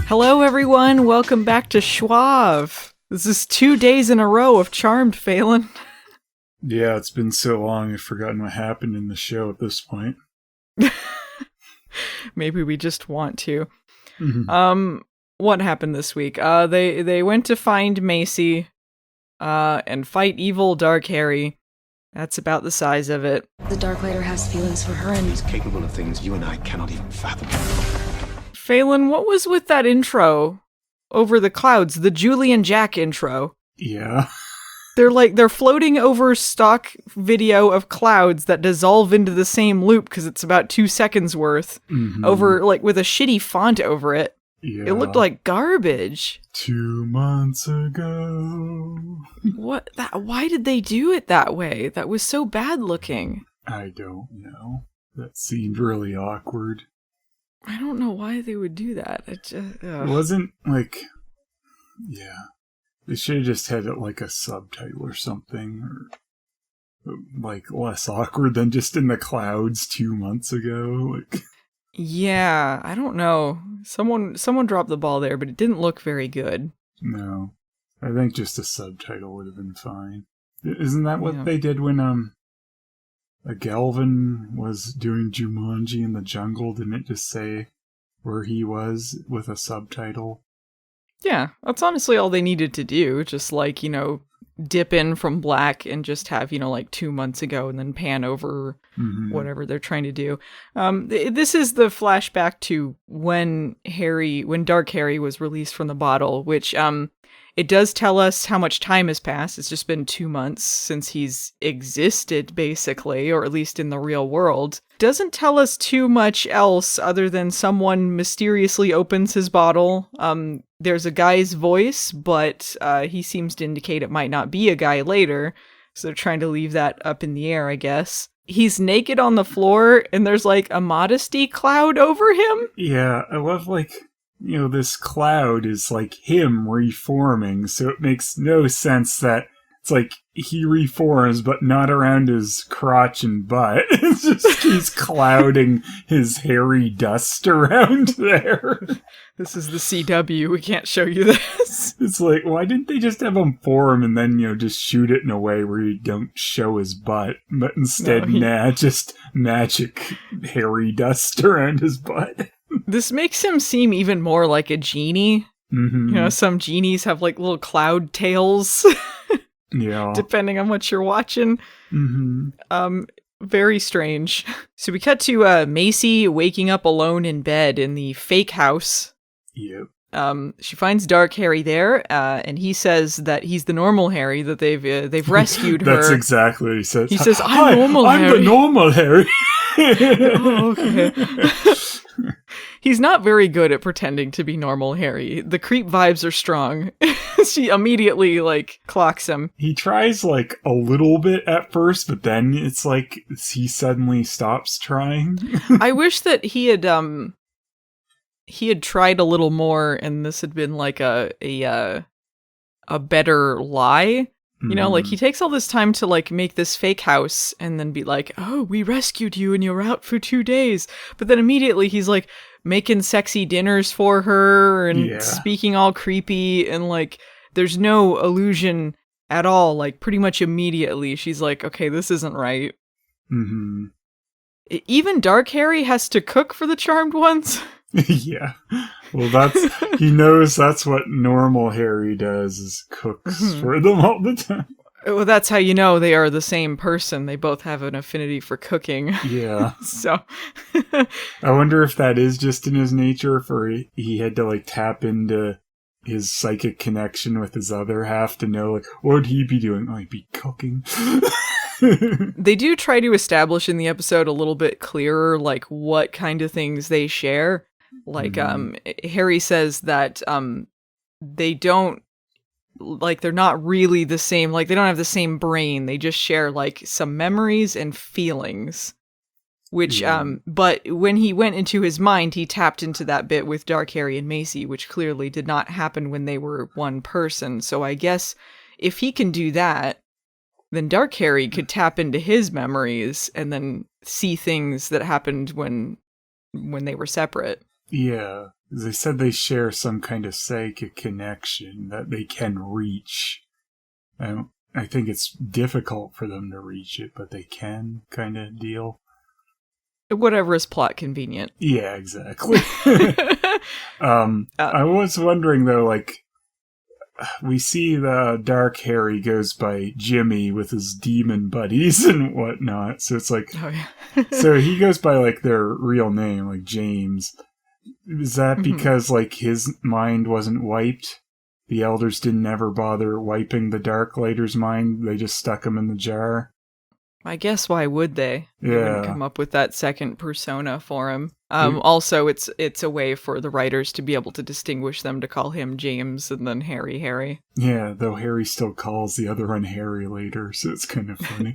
Hello, everyone. Welcome back to Schwab. This is 2 days in a row of Charmed, Phelan. Yeah, it's been so long I've forgotten what happened in the show at this point. Maybe we just want to. Mm-hmm. What happened this week? They went to find Macy, and fight evil Dark Harry. That's about the size of it. The darklighter has feelings for her, and He's capable of things you and I cannot even fathom. Phelan, what was with that intro over the clouds? The Julie and Jack intro. Yeah. They're floating over stock video of clouds that dissolve into the same loop because it's about 2 seconds worth over, like, with a shitty font over it. Yeah. It looked like garbage. 2 months ago. Why did they do it that way? That was so bad looking. I don't know. That seemed really awkward. I don't know why they would do that. It wasn't like... Yeah. They should have just had it like a subtitle or something. Or like less awkward than just in the clouds 2 months ago. Like... Yeah, I don't know. Someone dropped the ball there, but it didn't look very good. No. I think just a subtitle would have been fine. Isn't that what they did when Galvin was doing Jumanji in the jungle? Didn't it just say where he was with a subtitle? Yeah, that's honestly all they needed to do. Just like, dip in from black and just have, like 2 months ago and then pan over whatever they're trying to do. This is the flashback to when Dark Harry was released from the bottle, which it does tell us how much time has passed. It's just been 2 months since he's existed, basically, or at least in the real world. Doesn't tell us too much else other than someone mysteriously opens his bottle. There's a guy's voice, but he seems to indicate it might not be a guy later. So they're trying to leave that up in the air, I guess. He's naked on the floor, and there's like a modesty cloud over him. Yeah, I love this cloud is like him reforming, so it makes no sense that it's like he reforms, but not around his crotch and butt. It's just he's clouding his hairy dust around there. This is the CW. We can't show you this. It's like, why didn't they just have him form and then, just shoot it in a way where you don't show his butt? But instead, just magic hairy dust around his butt. This makes him seem even more like a genie. Mm-hmm. Some genies have like little cloud tails. Yeah. Depending on what you're watching. Mm-hmm. Very strange. So we cut to Macy waking up alone in bed in the fake house. Yep. She finds Dark Harry there, and he says that he's the normal Harry, that they've rescued her. That's exactly what he says. He says, I'm the normal Harry. Oh, okay. He's not very good at pretending to be normal Harry. The creep vibes are strong. She immediately, clocks him. He tries, a little bit at first, but then it's like he suddenly stops trying. I wish that he had tried a little more, and this had been, a better lie. He takes all this time to, make this fake house and then be like, oh, we rescued you and you're out for 2 days. But then immediately he's, making sexy dinners for her and speaking all creepy and, there's no illusion at all. Pretty much immediately she's like, okay, this isn't right. Mm-hmm. Even Dark Harry has to cook for the Charmed Ones. Yeah. Well, he knows that's what normal Harry does, is cooks for them all the time. Well, that's how you know they are the same person. They both have an affinity for cooking. Yeah. So. I wonder if that is just in his nature, for he had to, tap into his psychic connection with his other half to know, what would he be doing? Oh, he'd be cooking. They do try to establish in the episode a little bit clearer, what kind of things they share. Harry says that they don't, they're not really the same, they don't have the same brain. They just share, some memories and feelings. Which, but when he went into his mind, he tapped into that bit with Dark Harry and Macy, which clearly did not happen when they were one person. So I guess if he can do that, then Dark Harry could tap into his memories and then see things that happened when they were separate. Yeah. They said they share some kind of psychic connection that they can reach. I think it's difficult for them to reach it, but they can, kind of deal. Whatever is plot convenient. Yeah, exactly. I was wondering, though, like, we see the Dark Harry goes by Jimmy with his demon buddies and whatnot, so it's like... Oh, yeah. So he goes by, like, their real name, like James. Is that because, like, his mind wasn't wiped? The elders didn't ever bother wiping the darklighter's mind? They just stuck him in the jar? I guess why would they? Yeah. They wouldn't come up with that second persona for him. Also, it's a way for the writers to be able to distinguish them, to call him James and then Harry. Yeah, though Harry still calls the other one Harry later, so it's kind of funny.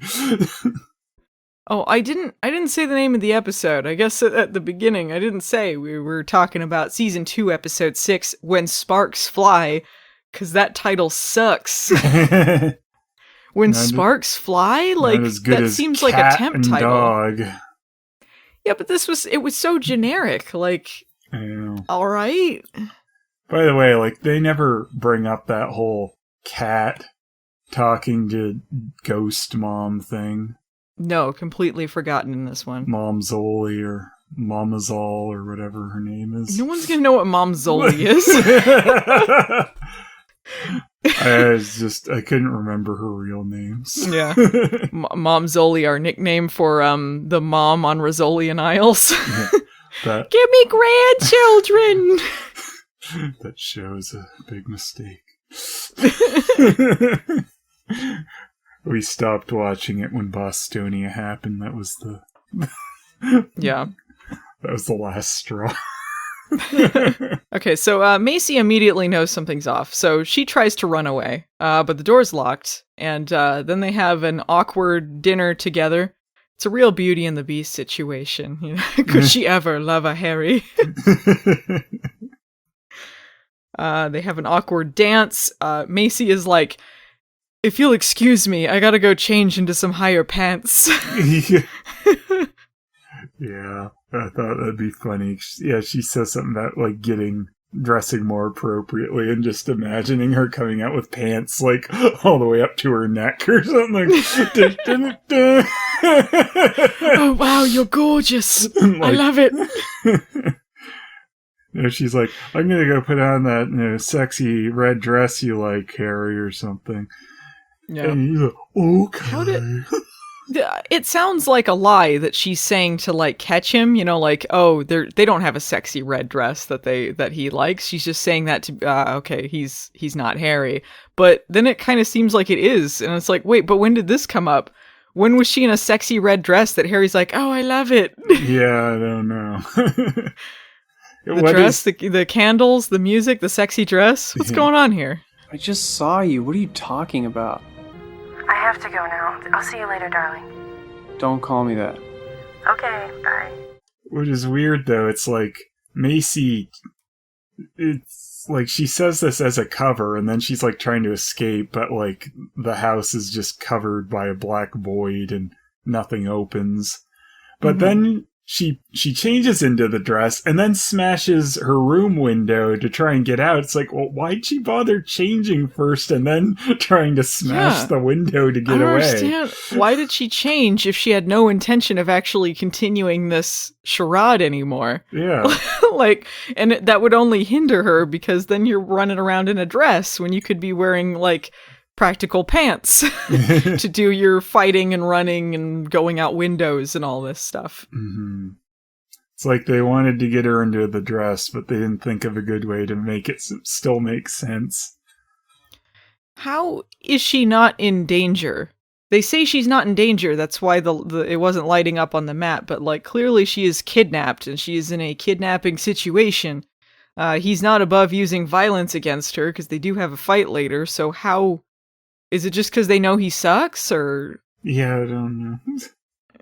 Oh, I didn't say the name of the episode. I guess at the beginning I didn't say. We were talking about season 2, episode 6, When Sparks Fly, because that title sucks. When Sparks Fly? Like, that seems like a temp title. Dog. Yeah, but it was so generic. Like, I know. Alright. By the way, like, they never bring up that whole cat talking to ghost mom thing. No, completely forgotten in this one. Mom Zoli or Mamazol or whatever her name is. No one's gonna know what Mom Zoli is. I couldn't remember her real names. Yeah. Mom Zoli, our nickname for the mom on Rizzoli and Isles. Give me grandchildren! That show's a big mistake. We stopped watching it when Bostonia happened. That was the... Yeah. That was the last straw. Okay, so Macy immediately knows something's off, so she tries to run away, but the door's locked, and then they have an awkward dinner together. It's a real Beauty and the Beast situation. You know? Could she ever love a Harry? They have an awkward dance. Macy is like, if you'll excuse me, I gotta go change into some higher pants. Yeah, I thought that'd be funny. Yeah, she says something about, like, dressing more appropriately, and just imagining her coming out with pants, like, all the way up to her neck or something. Oh, wow, you're gorgeous. Like, I love it. You know, she's like, I'm gonna go put on that sexy red dress you like, Harry, or something. Yeah. And he's like, okay. It sounds like a lie that she's saying to, like, catch him, you know, like, oh, they don't have a sexy red dress that he likes. She's just saying that to, okay, he's not Harry. But then it kind of seems like it is, and it's like, wait, but when did this come up? When was she in a sexy red dress that Harry's like, oh, I love it? Yeah, I don't know. The dress, the candles, the music, the sexy dress. What's going on here? I just saw you. What are you talking about? I have to go now. I'll see you later, darling. Don't call me that. Okay, bye. Which is weird, though. It's like, Macy, it's like she says this as a cover, and then she's like trying to escape, but like the house is just covered by a black void and nothing opens. But then she changes into the dress and then smashes her room window to try and get out. It's like, well, why'd she bother changing first and then trying to smash the window to get away? I don't understand. Why did she change if she had no intention of actually continuing this charade anymore? Yeah. Like, and that would only hinder her, because then you're running around in a dress when you could be wearing, like, practical pants to do your fighting and running and going out windows and all this stuff. Mm-hmm. It's like they wanted to get her into the dress, but they didn't think of a good way to make it still make sense. How is she not in danger? They say she's not in danger. That's why it wasn't lighting up on the map. But like, clearly she is kidnapped, and she is in a kidnapping situation. He's not above using violence against her, because they do have a fight later. So how... Is it just because they know he sucks, or...? Yeah, I don't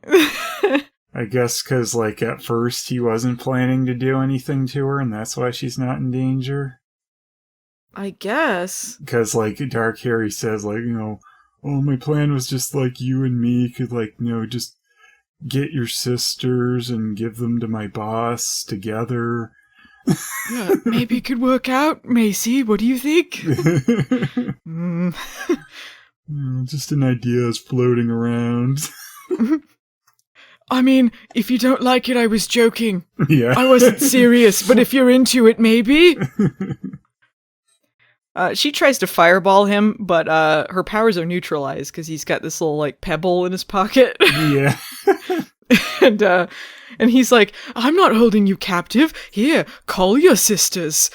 know. I guess because, like, at first he wasn't planning to do anything to her, and that's why she's not in danger. I guess. Because, like, Dark Harry says, like, you know, oh, my plan was just, like, you and me could, like, you know, just get your sisters and give them to my boss together. Yeah, maybe it could work out, Macy. What do you think? Just an idea is floating around. I mean, if you don't like it, I was joking. Yeah. I wasn't serious, but if you're into it, maybe? She tries to fireball him, but her powers are neutralized because he's got this little, like, pebble in his pocket. Yeah. And he's like, I'm not holding you captive. Here, call your sisters.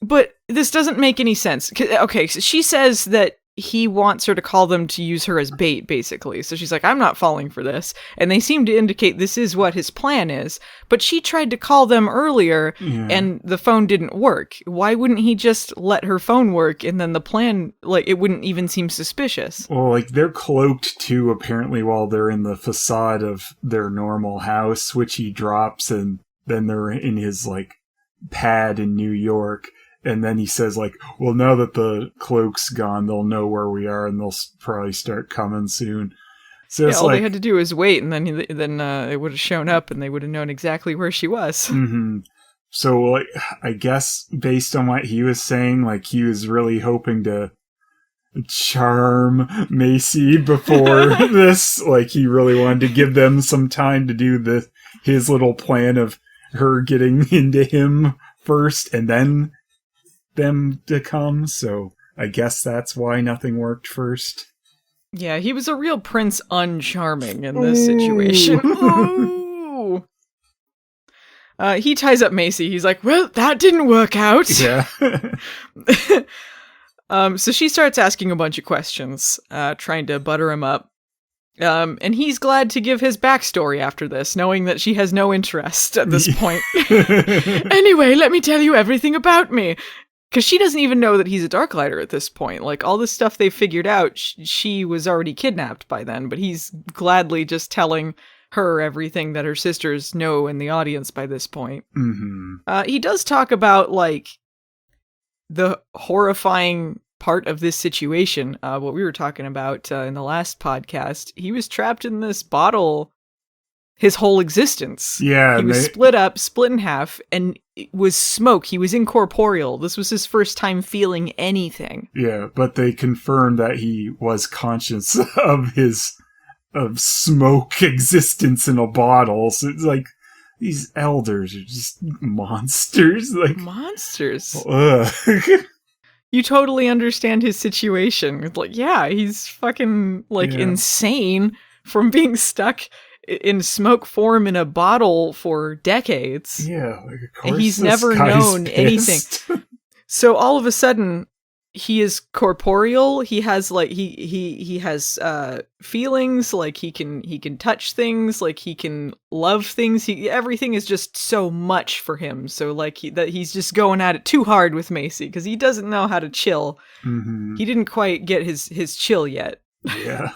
But this doesn't make any sense. Okay, so she says that he wants her to call them to use her as bait, basically. So she's like, I'm not falling for this. And they seem to indicate this is what his plan is. But she tried to call them earlier, and the phone didn't work. Why wouldn't he just let her phone work, and then the plan, like, it wouldn't even seem suspicious? Well, like, they're cloaked, too, apparently, while they're in the facade of their normal house, which he drops, and then they're in his, like, pad in New York. And then he says, like, well, now that the cloak's gone, they'll know where we are, and they'll probably start coming soon. So it's all like, they had to do was wait, and then it would have shown up, and they would have known exactly where she was. Mm-hmm. So, like, I guess based on what he was saying, like, he was really hoping to charm Macy before this. Like, he really wanted to give them some time to do his little plan of her getting into him first, and then them to come, so I guess that's why nothing worked first. Yeah, he was a real Prince Uncharming in this situation. Ooh. He ties up Macy. He's like, well, that didn't work out. Yeah. So she starts asking a bunch of questions, trying to butter him up. And he's glad to give his backstory after this, knowing that she has no interest at this point. Anyway, let me tell you everything about me. Because she doesn't even know that he's a darklighter at this point. Like, all this stuff they figured out, she was already kidnapped by then, but he's gladly just telling her everything that her sisters know in the audience by this point. Mm-hmm. He does talk about, like, the horrifying part of this situation, what we were talking about in the last podcast. He was trapped in this bottle his whole existence. Yeah. He was split in half, and it was smoke. He was incorporeal. This was his first time feeling anything. Yeah, but they confirmed that he was conscious of smoke existence in a bottle. So it's like, these elders are just monsters. Like, monsters. Ugh. You totally understand his situation. It's like, yeah, he's fucking, like, insane from being stuck in smoke form in a bottle for decades. Yeah, like, of course. And he's never known anything. So all of a sudden, he is corporeal. He has, like, he has feelings. Like, he can touch things. Like, he can love things. Everything is just so much for him. So, like, he's just going at it too hard with Macy because he doesn't know how to chill. Mm-hmm. He didn't quite get his chill yet. Yeah.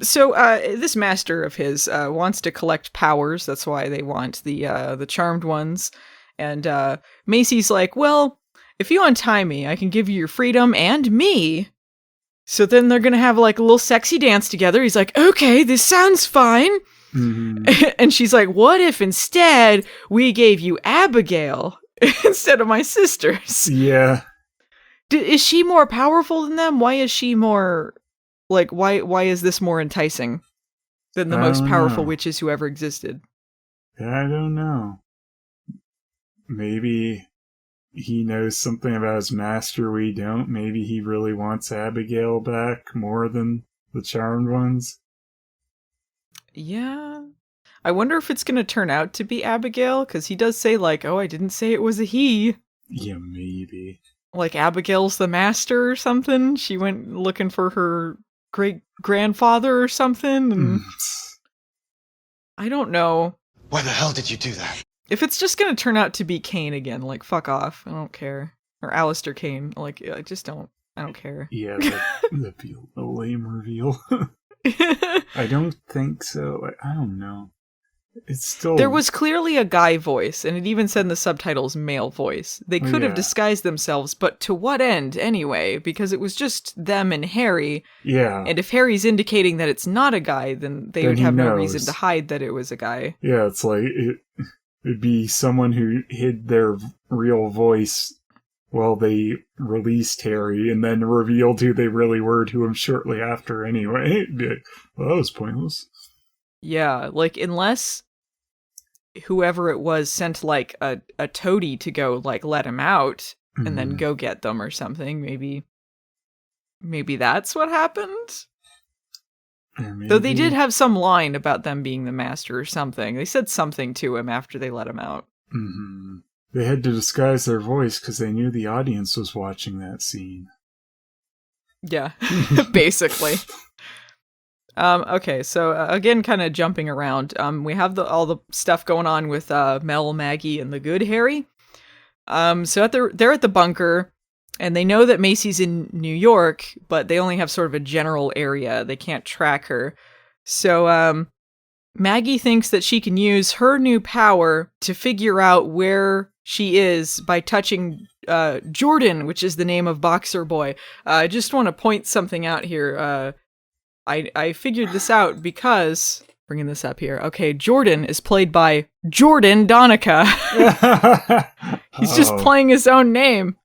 So this master of his wants to collect powers. That's why they want the charmed ones. And Macy's like, well, if you untie me, I can give you your freedom and me. So then they're gonna have, like, a little sexy dance together. He's like, okay, this sounds fine. Mm-hmm. And she's like, what if instead we gave you Abigail instead of my sisters? Yeah. Is she more powerful than them? Why is she more... Like, why is this more enticing than the most powerful witches who ever existed? I don't know. Maybe he knows something about his master we don't. Maybe he really wants Abigail back more than the charmed ones. Yeah. I wonder if it's going to turn out to be Abigail, because he does say, like, oh, I didn't say it was a he. Yeah, maybe. Like, Abigail's the master or something? She went looking for her great-grandfather or something? And I don't know. Why the hell did you do that? If it's just going to turn out to be Kane again, like, fuck off. I don't care. Or Alistair Kane. Like, I don't care. Yeah, that'd be a lame reveal. I don't think so. I don't know. It's still... There was clearly a guy voice, and it even said in the subtitles, male voice. They could have disguised themselves, but to what end, anyway? Because it was just them and Harry. Yeah. And if Harry's indicating that it's not a guy, then they would have no reason to hide that it was a guy. Yeah, it's like... It'd be someone who hid their real voice while they released Harry and then revealed who they really were to him shortly after anyway. It'd be like, well, that was pointless. Yeah, like, unless whoever it was sent, like, a toady to go, like, let him out and then go get them or something, maybe that's what happened? Though they did have some line about them being the master or something. They said something to him after they let him out. Mm-hmm. They had to disguise their voice because they knew the audience was watching that scene. Yeah, basically. Okay, so again, kind of jumping around. We have all the stuff going on with Mel, Maggie, and the good Harry. So they're at the bunker. And they know that Macy's in New York, but they only have sort of a general area. They can't track her. So Maggie thinks that she can use her new power to figure out where she is by touching Jordan, which is the name of Boxer Boy. I just want to point something out here. I figured this out because... Bringing this up here. Okay, Jordan is played by Jordan Donica. He's just playing his own name.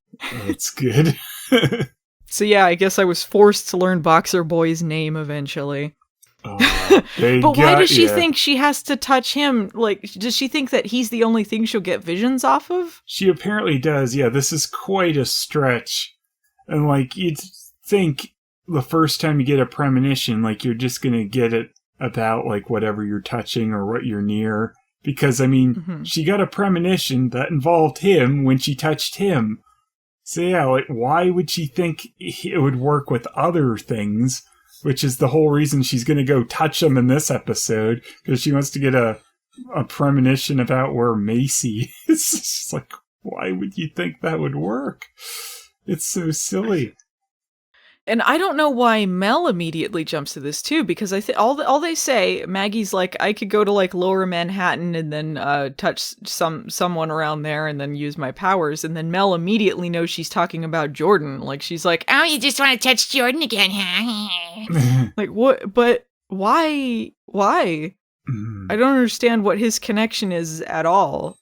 That's good. So yeah, I guess I was forced to learn Boxer Boy's name eventually. But why does she think she has to touch him? Like, does she think that he's the only thing she'll get visions off of? She apparently does. Yeah, this is quite a stretch. And like, you'd think the first time you get a premonition, like you're just gonna get it about like whatever you're touching or what you're near. Because I mean, she got a premonition that involved him when she touched him. So yeah, like, why would she think it would work with other things? Which is the whole reason she's going to go touch them in this episode, because she wants to get a premonition about where Macy is. It's just like, why would you think that would work? It's so silly. And I don't know why Mel immediately jumps to this too, because I think all they say, Maggie's like, I could go to like Lower Manhattan and then touch someone around there and then use my powers, and then Mel immediately knows she's talking about Jordan. Like she's like, oh, you just want to touch Jordan again, huh? Like what? But why? Why? I don't understand what his connection is at all.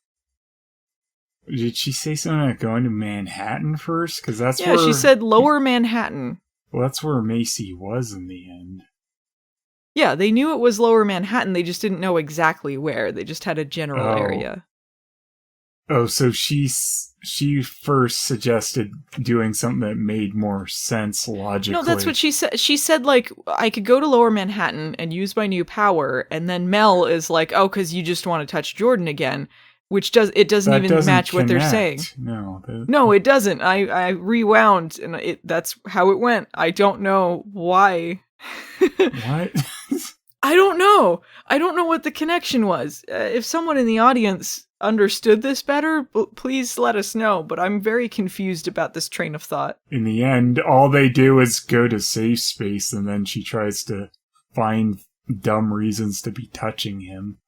Did she say something about going to Manhattan first? Because that's where she said Lower Manhattan. Well, that's where Macy was in the end. Yeah, they knew it was Lower Manhattan. They just didn't know exactly where. They just had a general area. Oh, so she first suggested doing something that made more sense logically. No, that's what she said. She said, like, I could go to Lower Manhattan and use my new power. And then Mel is like, oh, because you just want to touch Jordan again. Which doesn't even match what they're saying. No, it doesn't. I rewound, and that's how it went. I don't know why. What? I don't know. I don't know what the connection was. If someone in the audience understood this better, please let us know. But I'm very confused about this train of thought. In the end, all they do is go to safe space, and then she tries to find dumb reasons to be touching him.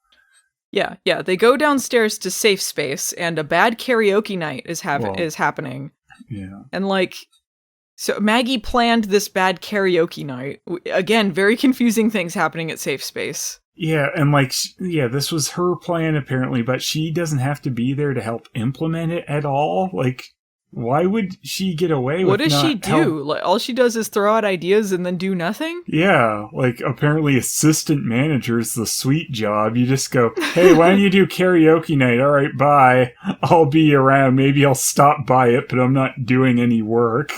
Yeah. They go downstairs to safe space, and a bad karaoke night is happening. Yeah. And like, so Maggie planned this bad karaoke night. Again, very confusing things happening at safe space. Yeah, and like, this was her plan apparently, but she doesn't have to be there to help implement it at all. Like, why would she get away with what does she do? Like, all she does is throw out ideas and then do nothing? Yeah, like apparently assistant manager is the sweet job. You just go, hey, why don't you do karaoke night? All right, bye. I'll be around. Maybe I'll stop by it, but I'm not doing any work.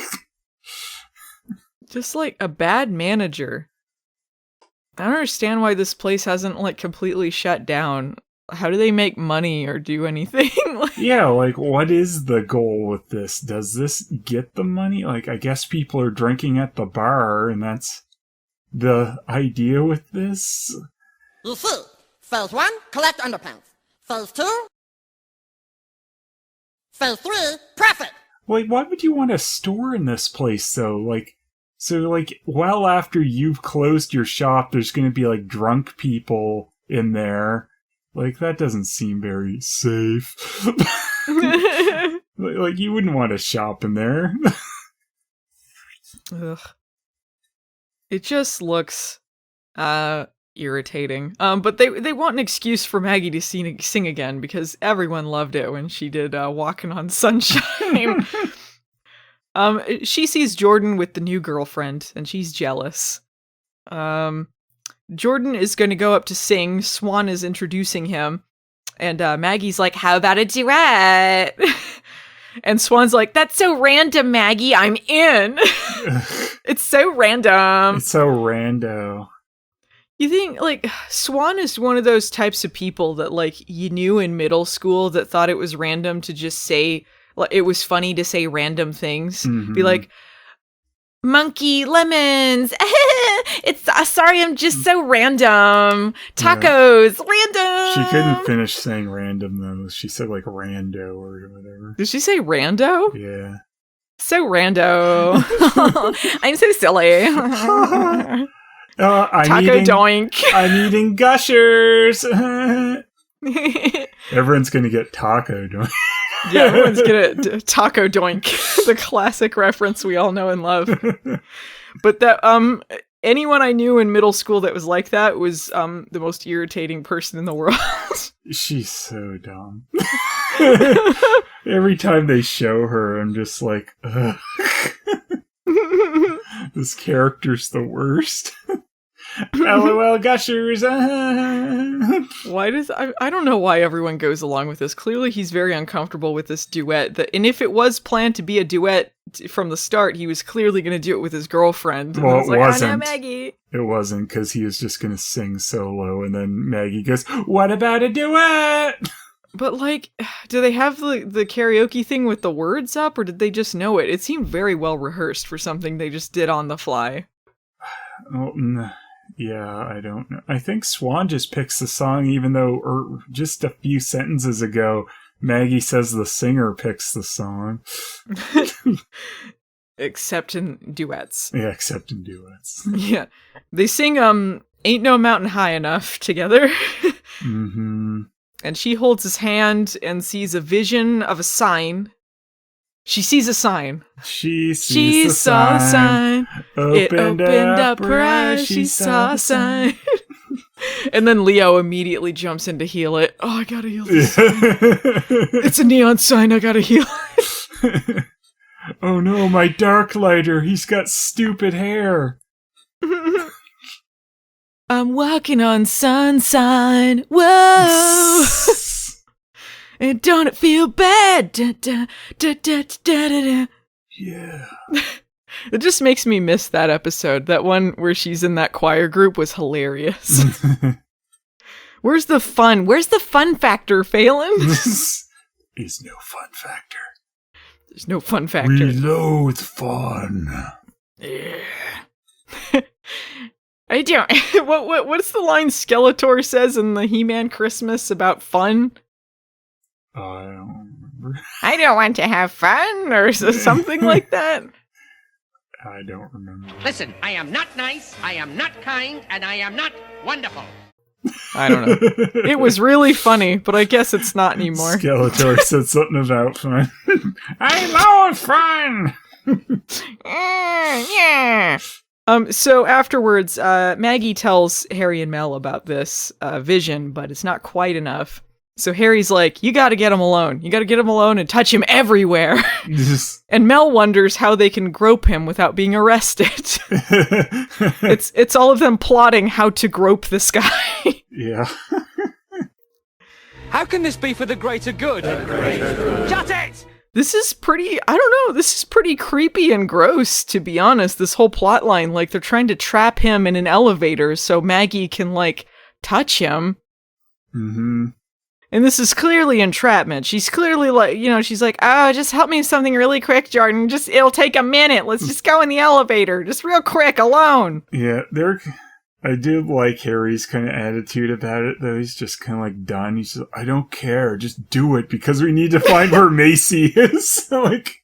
Just like a bad manager. I don't understand why this place hasn't like completely shut down. How do they make money or do anything? Yeah, like, what is the goal with this? Does this get the money? Like, I guess people are drinking at the bar, and that's the idea with this? You see, phase 1, collect underpants. Phase 2, phase 3, profit. Like, why would you want a store in this place, though? Like, so, like, well after you've closed your shop, there's going to be, like, drunk people in there. Like, that doesn't seem very safe. Like, you wouldn't want to shop in there. Ugh. It just looks irritating. But they want an excuse for Maggie to sing again because everyone loved it when she did Walking on Sunshine. She sees Jordan with the new girlfriend and she's jealous. Jordan is going to go up to sing. Swan is introducing him. And Maggie's like, how about a duet? And Swan's like, that's so random, Maggie. I'm in. It's so random. It's so rando. You think, like, Swan is one of those types of people that, like, you knew in middle school that thought it was random to just say, like, it was funny to say random things. Mm-hmm. Be like, monkey, lemons. It's sorry, I'm just so random. Tacos, random. She couldn't finish saying random, though. She said, like, rando or whatever. Did she say rando? Yeah. So rando. I'm so silly. Doink. I'm eating Gushers. Everyone's going to get taco doink. Yeah, everyone's gonna taco doink, the classic reference we all know and love. But that anyone I knew in middle school that was like that was the most irritating person in the world. She's so dumb. Every time they show her, I'm just like, ugh. This character's the worst. LOL Gushers. Why does I don't know why everyone goes along with this. Clearly he's very uncomfortable with this duet. And if it was planned to be a duet from the start, he was clearly going to do it with his girlfriend. And well, I was it like, wasn't. Oh, no, Maggie. It wasn't, because he was just going to sing solo, and then Maggie goes, what about a duet? But, like, do they have the karaoke thing with the words up, or did they just know it? It seemed very well rehearsed for something they just did on the fly. Well, yeah, I don't know. I think Swan just picks the song, even though just a few sentences ago, Maggie says the singer picks the song. Except in duets. Yeah, except in duets. Yeah. They sing Ain't No Mountain High Enough together. Mm-hmm. And she holds his hand and sees a vision of a sign. She sees a sign. She saw a sign. It opened up her eyes. She saw a sign. And then Leo immediately jumps in to heal it. Oh, I gotta heal this sign. It's a neon sign. I gotta heal it. Oh no, my darklighter. He's got stupid hair. I'm walking on sunshine. Whoa. And don't it feel bad? Da, da, da, da, da, da, da. Yeah. It just makes me miss that episode. That one where she's in that choir group was hilarious. Where's the fun? Where's the fun factor, Phelan? Is no fun factor. There's no fun factor. We loathe fun. Yeah. I don't. What's the line Skeletor says in the He-Man Christmas about fun? I don't remember. I don't want to have fun, or something like that. I don't remember. Listen, I am not nice, I am not kind, and I am not wonderful. I don't know. It was really funny, but I guess it's not anymore. Skeletor said something about fun. I love fun! Yeah. So afterwards, Maggie tells Harry and Mel about this vision, but it's not quite enough. So Harry's like, you gotta get him alone. You gotta get him alone and touch him everywhere. And Mel wonders how they can grope him without being arrested. It's all of them plotting how to grope this guy. Yeah. How can this be for the greater good? Shut it! This is pretty, I don't know, this is pretty creepy and gross, to be honest, this whole plot line. Like, they're trying to trap him in an elevator so Maggie can, like, touch him. Mm-hmm. And this is clearly entrapment. She's clearly like, she's like, oh, just help me with something really quick, Jordan. It'll take a minute. Let's just go in the elevator. Just real quick, alone. Yeah, I do like Harry's kind of attitude about it, though. He's just kind of like done. He's just, I don't care. Just do it because we need to find where Macy is. Like,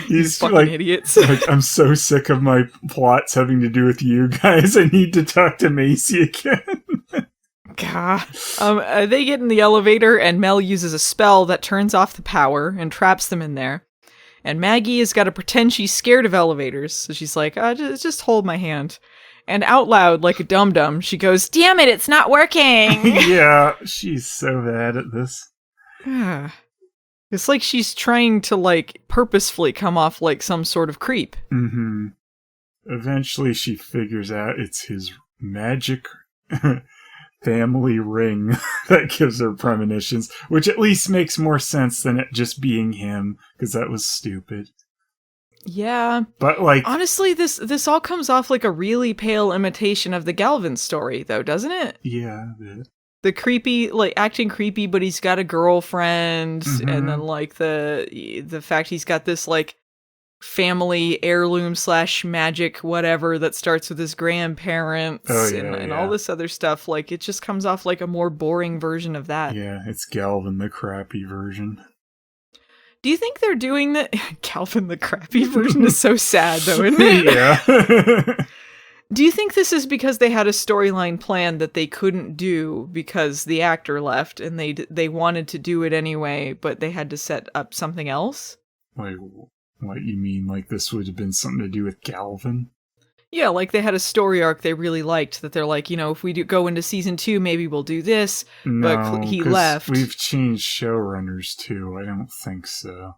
he's fucking like, idiots. Like, I'm so sick of my plots having to do with you guys. I need to talk to Macy again. God. They get in the elevator and Mel uses a spell that turns off the power and traps them in there. And Maggie has got to pretend she's scared of elevators. So she's like, just hold my hand. And out loud, like a dum-dum, she goes, "Damn it, it's not working!" Yeah, she's so bad at this. It's like she's trying to, like, purposefully come off like some sort of creep. Mm-hmm. Eventually she figures out it's his magic family ring that gives her premonitions, which at least makes more sense than it just being him, because that was stupid. Yeah. But, like... honestly, this all comes off like a really pale imitation of the Galvin story, though, doesn't it? Yeah, a bit. The creepy, like, acting creepy, but he's got a girlfriend, and then, like, the fact he's got this, like, family heirloom / magic whatever that starts with his grandparents and all this other stuff. Like, it just comes off like a more boring version of that. Yeah, it's Galvin, the crappy version. Do you think they're doing that? Galvin, the crappy version is so sad, though, isn't it? Yeah. Do you think this is because they had a storyline plan that they couldn't do because the actor left, and they wanted to do it anyway, but they had to set up something else? Like, what you mean? Like, this would have been something to do with Galvin? Yeah, like they had a story arc they really liked that they're like, you know, if we go into season 2, maybe we'll do this. No, but he left. We've changed showrunners too. I don't think so.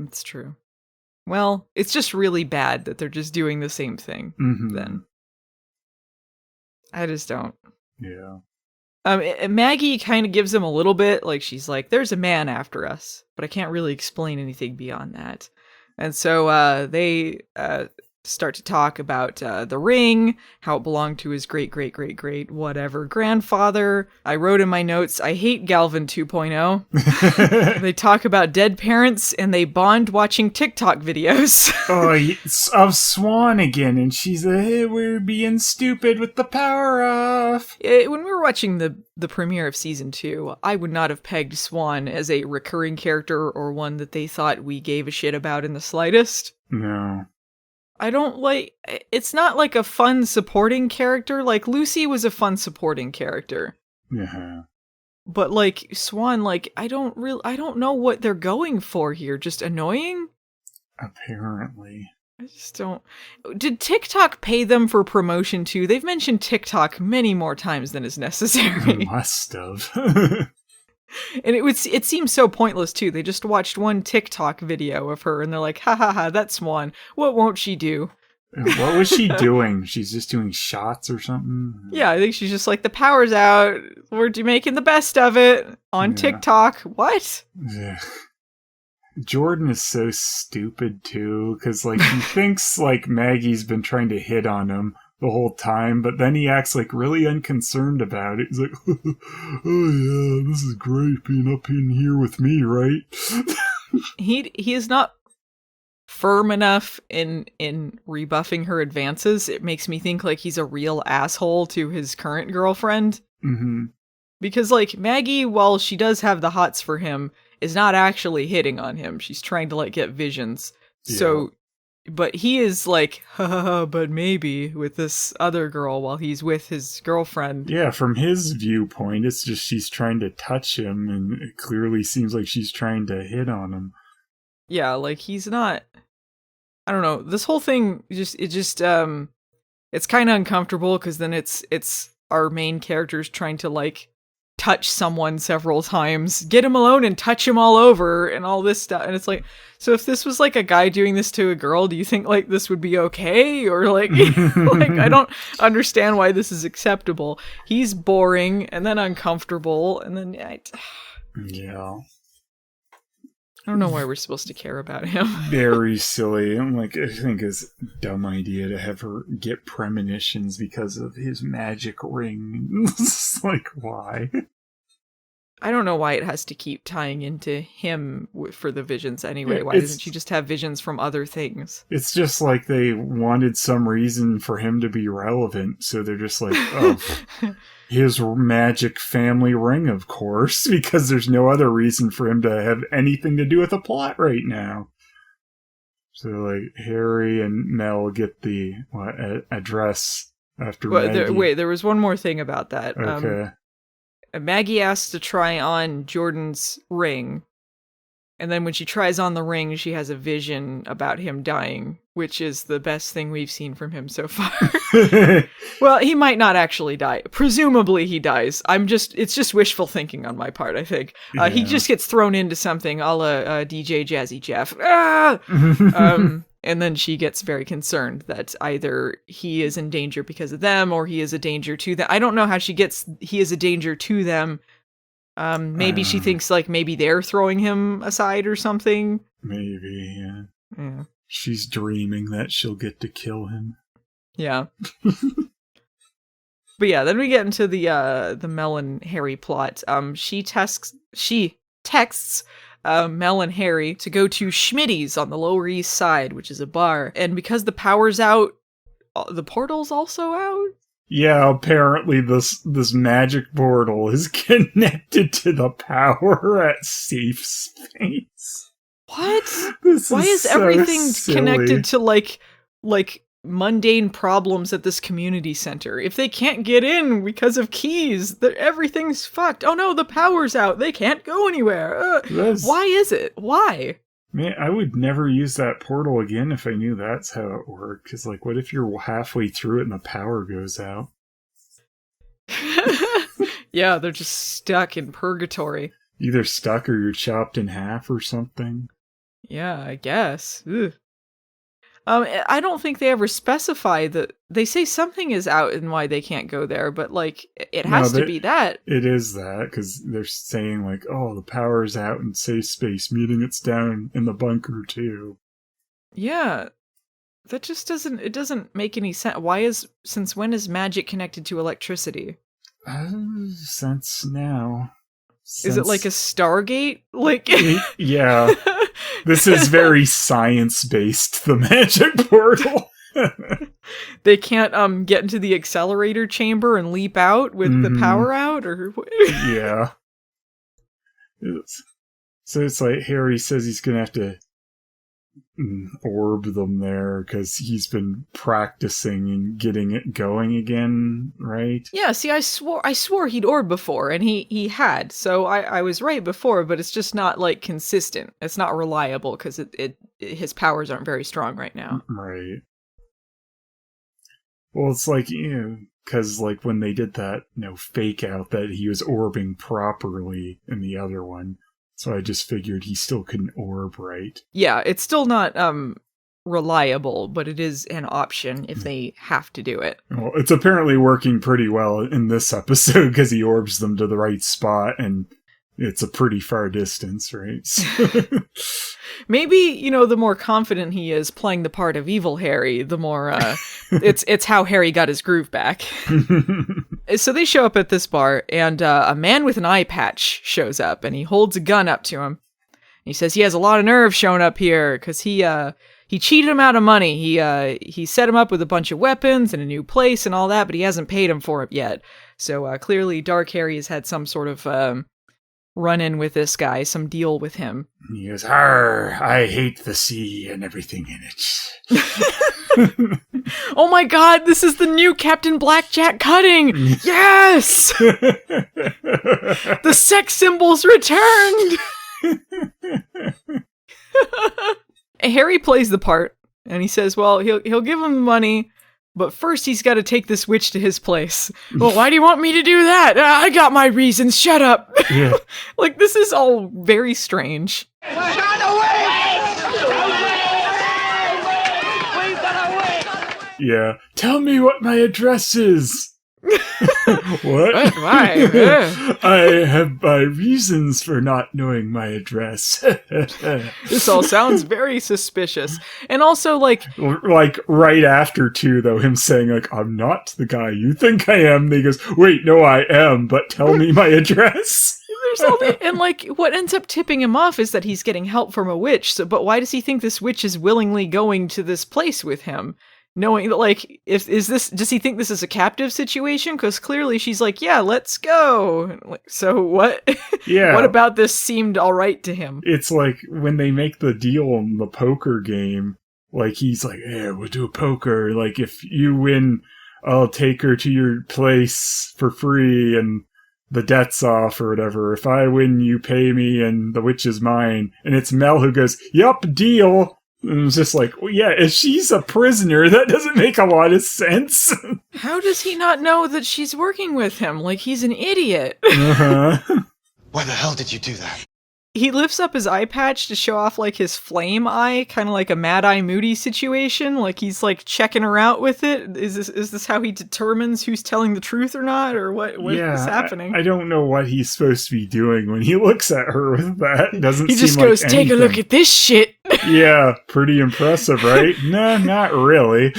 That's true. Well, it's just really bad that they're just doing the same thing then. I just don't. Yeah. Maggie kind of gives him a little bit, like she's like, there's a man after us, but I can't really explain anything beyond that. And so they start to talk about the ring, how it belonged to his great whatever grandfather. I wrote in my notes, I hate Galvin 2.0. They talk about dead parents and they bond watching TikTok videos. Of Swan again, and she's hey, we're being stupid with the power off. When we were watching the premiere of season 2, I would not have pegged Swan as a recurring character or one that they thought we gave a shit about in the slightest. No. I don't like, it's not like a fun supporting character. Like, Lucy was a fun supporting character. Yeah. But, like, Swan, like, I don't know what they're going for here. Just annoying? Apparently. I just don't. Did TikTok pay them for promotion too? They've mentioned TikTok many more times than is necessary. Must have. And it seems so pointless too. They just watched one TikTok video of her and they're like, ha ha ha, that's Swan. What won't she do? What was she doing? She's just doing shots or something? Yeah, I think she's just like, the power's out. We're making the best of it on TikTok. What? Yeah. Jordan is so stupid too, because like he thinks like Maggie's been trying to hit on him the whole time, but then he acts like really unconcerned about it. He's like, oh yeah, this is great being up in here with me, right? He is not firm enough in rebuffing her advances. It makes me think like he's a real asshole to his current girlfriend. Mm-hmm. Because like Maggie, while she does have the hots for him, is not actually hitting on him. She's trying to like get visions. Yeah. So, but he is like, but maybe with this other girl while he's with his girlfriend. Yeah, from his viewpoint, it's just she's trying to touch him, and it clearly seems like she's trying to hit on him. Yeah, like he's not. I don't know. This whole thing it's kind of uncomfortable because then it's our main characters trying to like touch someone several times, get him alone and touch him all over and all this stuff. And it's like, so if this was like a guy doing this to a girl, do you think like this would be okay? Or like, like I don't understand why this is acceptable. He's boring and then uncomfortable and then yeah. I don't know why we're supposed to care about him. Very silly. I'm like, I think it's a dumb idea to have her get premonitions because of his magic ring. It's like, why? I don't know why it has to keep tying into him for the visions anyway. Why doesn't she just have visions from other things? It's just like they wanted some reason for him to be relevant, so they're just like, oh, his magic family ring, of course, because there's no other reason for him to have anything to do with the plot right now. So, like, Harry and Mel get the address after Maggie. There was one more thing about that. Okay. Maggie asked to try on Jordan's ring, And then when she tries on the ring, she has a vision about him dying, which is the best thing we've seen from him so far. Well, he might not actually die. Presumably he dies. It's just wishful thinking on my part, I think. He just gets thrown into something a la DJ Jazzy Jeff. Ah! And then she gets very concerned that either he is in danger because of them or he is a danger to them. I don't know how she gets he is a danger to them. Maybe she thinks like maybe they're throwing him aside or something. Maybe, yeah. She's dreaming that she'll get to kill him. Yeah. But yeah, then we get into the Mel and Harry plot. She texts Mel and Harry to go to Schmitty's on the Lower East Side, which is a bar. And because the power's out, the portal's also out? Yeah, apparently this magic portal is connected to the power at safe space. What? This Why is so everything silly. connected to like mundane problems at this community center? If they can't get in because of keys, everything's fucked. Oh no, the power's out. They can't go anywhere. Why is it? Why? Man, I would never use that portal again if I knew that's how it worked. Because, like, what if you're halfway through it and the power goes out? Yeah, they're just stuck in purgatory. Either stuck or you're chopped in half or something. Yeah, I guess. Ugh. I don't think they ever specify that. They say something is out and why they can't go there, but like it has to be that. It is that because they're saying like, "Oh, the power's out in safe space, meaning it's down in the bunker too." Yeah, that just doesn't make any sense. Since when is magic connected to electricity? Since now. Is it like a Stargate? Like yeah. This is very science-based, the magic portal. They can't get into the accelerator chamber and leap out with the power out? Or yeah. So it's like Harry says he's going to have to orb them there because he's been practicing and getting it going again, right? Yeah, see, I swore he'd orb before, and he had, so I was right before, but it's just not, like, consistent. It's not reliable, because his powers aren't very strong right now. Right. Well, it's like, because, like, when they did that, fake out that he was orbing properly in the other one, so I just figured he still couldn't orb right. Yeah, it's still not reliable, but it is an option if they have to do it. Well, it's apparently working pretty well in this episode because he orbs them to the right spot and it's a pretty far distance, right? Maybe, the more confident he is playing the part of evil Harry, the more it's how Harry got his groove back. So they show up at this bar, and a man with an eye patch shows up, and he holds a gun up to him. He says he has a lot of nerve showing up here, because he cheated him out of money. He set him up with a bunch of weapons and a new place and all that, but he hasn't paid him for it yet. So clearly Dark Harry has had some sort of run-in with this guy, some deal with him. He goes, "Arr, I hate the sea and everything in it." Oh my god, this is the new Captain Blackjack cutting! Yes! The sex symbols returned! Harry plays the part, and he says, well, he'll give him the money, but first he's got to take this witch to his place. Well, why do you want me to do that? I got my reasons, shut up! Yeah. Like, this is all very strange. Yeah. Tell me what my address is. What? Why? I have my reasons for not knowing my address. This all sounds very suspicious. And also, like right after, too, though, him saying, like, I'm not the guy you think I am. And he goes, wait, no, I am, but tell me my address. There's all the, and, like, what ends up tipping him off is that he's getting help from a witch. So, but why does he think this witch is willingly going to this place with him? Knowing that, like, does he think this is a captive situation? Because clearly she's like, yeah, let's go. Like, so what? Yeah. What about this seemed all right to him? It's like when they make the deal in the poker game, like, he's like, yeah, we'll do a poker. Like, if you win, I'll take her to your place for free. And the debt's off or whatever. If I win, you pay me and the witch is mine. And it's Mel who goes, yup, deal. And it's just like, well, yeah, if she's a prisoner, that doesn't make a lot of sense. How does he not know that she's working with him? Like, he's an idiot. Uh-huh. Why the hell did you do that? He lifts up his eye patch to show off, like, his flame eye, kind of like a Mad Eye Moody situation. Like, he's, like, checking her out with it. Is this how he determines who's telling the truth or not? Or what is happening? I don't know what he's supposed to be doing when he looks at her with that. Doesn't he seem just like goes, take a look at this shit. Yeah, pretty impressive, right? Nah, not really.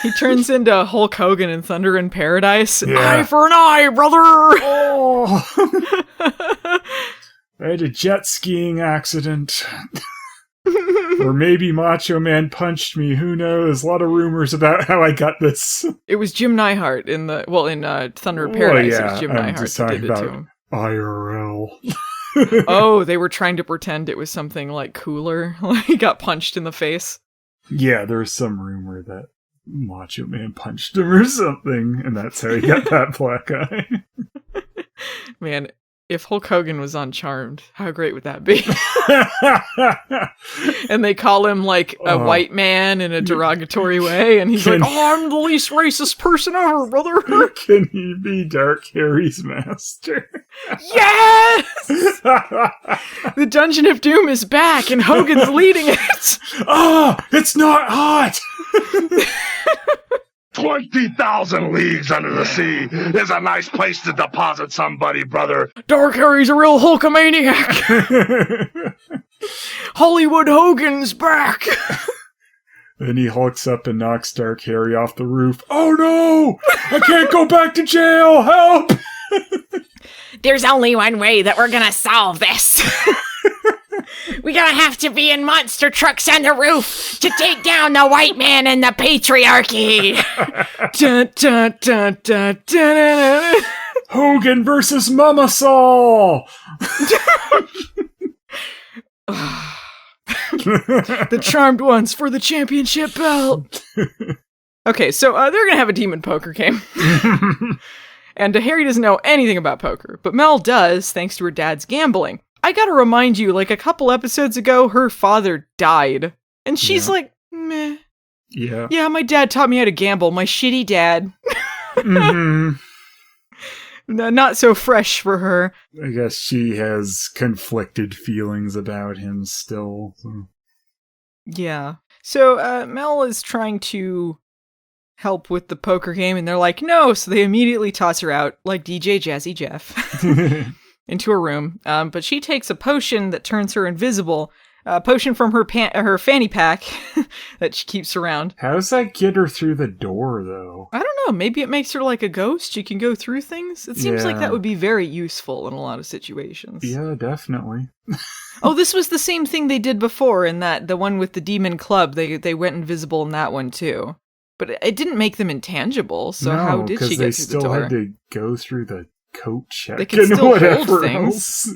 He turns into Hulk Hogan in Thunder in Paradise. Yeah. Eye for an eye, brother! Oh! I had a jet skiing accident. Or maybe Macho Man punched me, who knows? A lot of rumors about how I got this. It was Jim Neihart in Thunder in Paradise. It was Jim I'm Neihart just that talking did it to about him. IRL. Oh, they were trying to pretend it was something, like, cooler. Like, he got punched in the face. Yeah, there was some rumor that Macho Man punched him or something, and that's how he got that black eye. Man, if Hulk Hogan was on Charmed, how great would that be? And they call him, like, a white man in a derogatory way, and he's like, oh, I'm the least racist person ever, brother! Can he be Dark Harry's master? Yes! The Dungeon of Doom is back, and Hogan's leading it! Oh, it's not hot! 20,000 leagues under the sea is a nice place to deposit somebody, brother. Dark Harry's a real Hulkamaniac! Hollywood Hogan's back! Then he hulks up and knocks Dark Harry off the roof. Oh no! I can't go back to jail! Help! There's only one way that we're gonna solve this. We're gonna have to be in monster trucks on the roof to take down the white man and the patriarchy. Dun, dun, dun, dun, dun, dun, dun. Hogan versus Mama Saul! The Charmed ones for the championship belt. Okay, so they're gonna have a demon poker game. And Harry doesn't know anything about poker, but Mel does, thanks to her dad's gambling. I gotta remind you, like a couple episodes ago, her father died. And she's like, meh. Yeah. Yeah, my dad taught me how to gamble. My shitty dad. Mm-hmm. No, not so fresh for her. I guess she has conflicted feelings about him still. So. Yeah. So Mel is trying to help with the poker game, and they're like, no. So they immediately toss her out, like DJ Jazzy Jeff, into a room. But she takes a potion that turns her invisible. A potion from her fanny pack that she keeps around. How does that get her through the door, though? I don't know. Maybe it makes her like a ghost. She can go through things. It seems like that would be very useful in a lot of situations. Yeah, definitely. Oh, this was the same thing they did before in the one with the demon club. They went invisible in that one too. But it didn't make them intangible. So how did she get through the door? They still had to go through the coat check. They can still hold things.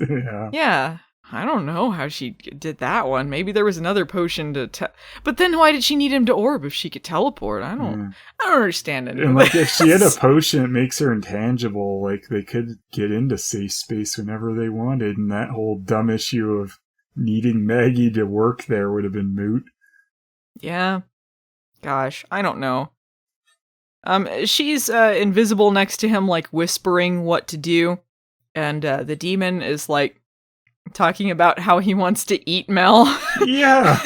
Yeah. I don't know how she did that one. Maybe there was another potion to but then why did she need him to orb if she could teleport? I don't understand any of like this. if she had a potion, it makes her intangible. Like they could get into safe space whenever they wanted, and that whole dumb issue of needing Maggie to work there would have been moot. Yeah. Gosh, I don't know. She's invisible next to him, like whispering what to do, and the demon is like talking about how he wants to eat Mel. Yeah.